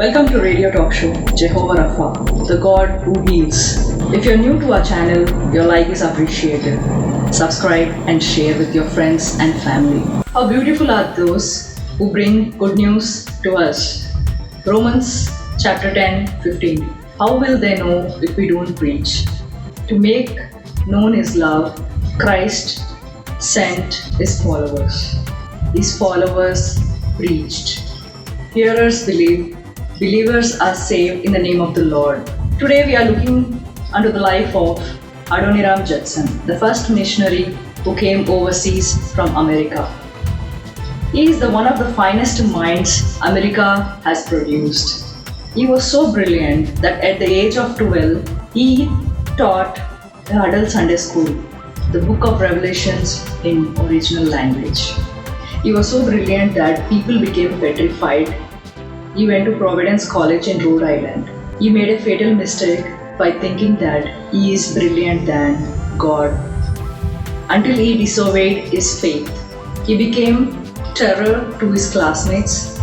Welcome to Radio Talk Show, Jehovah Rapha, the God who heals. If you're new to our channel, your like is appreciated. Subscribe and share with your friends and family. How beautiful are those who bring good news to us. Romans chapter 10:15. How will they know if we don't preach? To make known His love, Christ sent His followers. His followers preached. Hearers believe. Believers are saved in the name of the Lord. Today we are looking into the life of Adoniram Judson, the first missionary who came overseas from America. He is one of the finest minds America has produced. He was so brilliant that at the age of 12, he taught the adult Sunday school, the book of Revelations in original language. He was so brilliant that people became petrified. He went to Providence College in Rhode Island. He made a fatal mistake by thinking that he is brilliant than God. Until he disobeyed his faith, he became terror to his classmates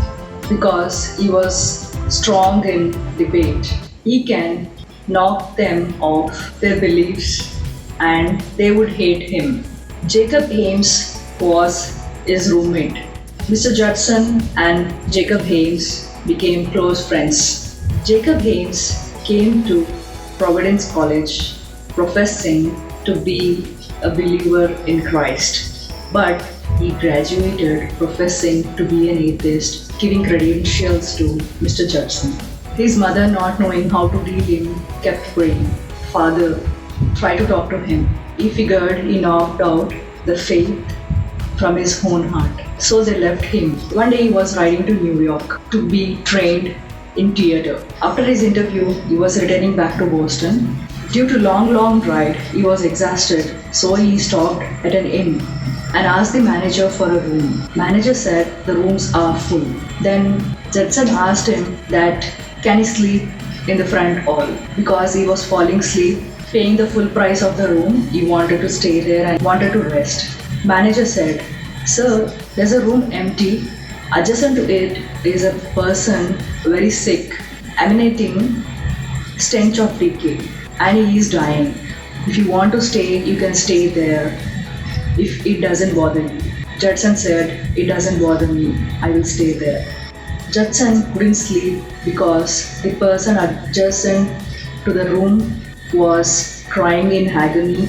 because he was strong in debate. He can knock them off their beliefs and they would hate him. Jacob Ames was his roommate. Mr. Judson and Jacob Ames became close friends. Jacob Ames came to Providence College professing to be a believer in Christ, but he graduated professing to be an atheist, giving credentials to Mr. Judson. His mother, not knowing how to deal him, kept praying. Father, try to talk to him. He figured he knocked out the faith from his own heart. So they left him. One day he was riding to New York to be trained in theatre. After his interview, he was returning back to Boston. Due to long ride, he was exhausted, so he stopped at an inn and asked the manager for a room. Manager said the rooms are full. Then Judson asked him that can he sleep in the front hall because he was falling asleep. Paying the full price of the room, he wanted to stay there and wanted to rest. Manager said, "Sir, there's a room empty. Adjacent to it is a person very sick, emanating stench of decay, and he is dying. If you want to stay, you can stay there if it doesn't bother you." Judson said, "It doesn't bother me. I will stay there." Judson couldn't sleep because the person adjacent to the room was crying in agony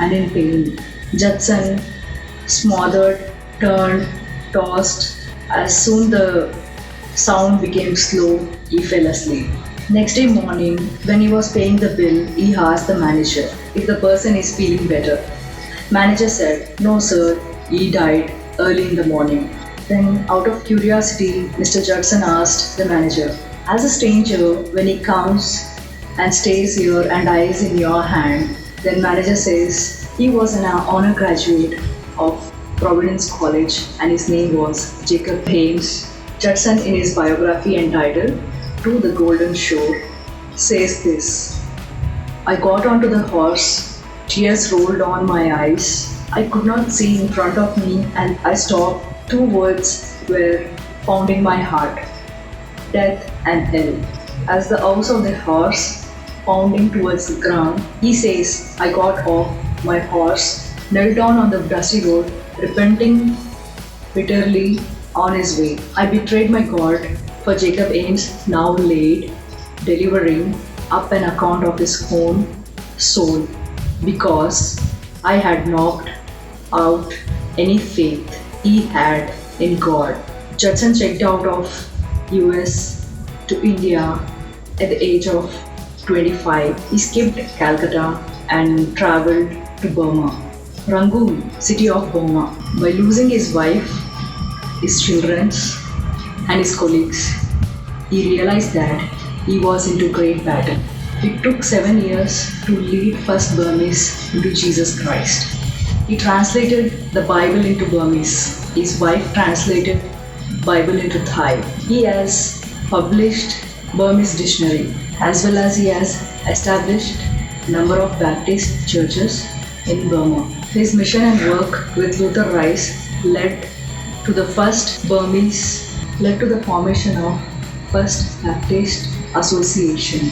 and in pain. Judson smothered, turned, tossed. As soon the sound became slow, he fell asleep. Next day morning, when he was paying the bill, he asked the manager if the person is feeling better. Manager said, "No sir, he died early in the morning." Then out of curiosity, Mr. Judson asked the manager, "As a stranger, when he comes and stays here and dies in your hand," then manager says, he was an honor graduate of Providence College and his name was Jacob Ames. Judson, in his biography entitled To the Golden Shore, says this: "I got onto the horse, tears rolled on my eyes. I could not see in front of me and I stopped. Two words were pounding my heart: death and hell. As the house of the horse pounding towards the ground, he says, I got off my horse, knelt down on the dusty road, repenting bitterly on his way. I betrayed my God, for Jacob Ames now laid, delivering up an account of his own soul, because I had knocked out any faith he had in God." Judson checked out of US to India at the age of 25. He skipped Calcutta and traveled to Burma, Rangoon, city of Burma. By losing his wife, his children, and his colleagues, he realized that he was into great battle. It took 7 years to lead first Burmese into Jesus Christ. He translated the Bible into Burmese. His wife translated Bible into Thai. He has published Burmese dictionary, as well as he has established number of Baptist churches in Burma. His mission and work with Luther Rice led to the formation of First Baptist Association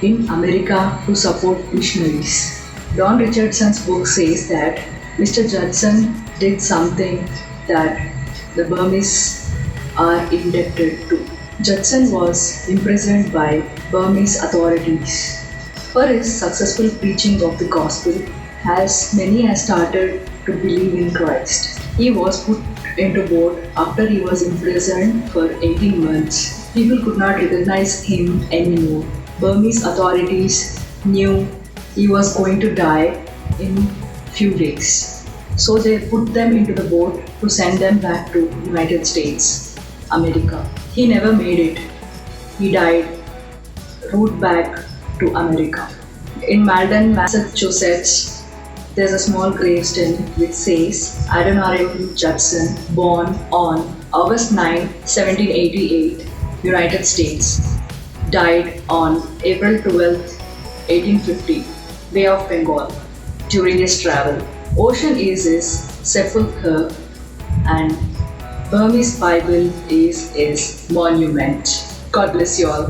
in America to support missionaries. Don Richardson's book says that Mr. Judson did something that the Burmese are indebted to. Judson was imprisoned by Burmese authorities for his successful preaching of the gospel, as many have started to believe in Christ. He was put into boat after he was imprisoned for 18 months. People could not recognize him anymore. Burmese authorities knew he was going to die in few days. So they put them into the boat to send them back to United States, America. He never made it. He died route back to America. In Malden, Massachusetts, there's a small gravestone which says Adoniram Judson, born on August 9, 1788, United States, died on April 12, 1850, Bay of Bengal, during his travel. Ocean is his sepulchre and Burmese Bible is his monument. God bless you all.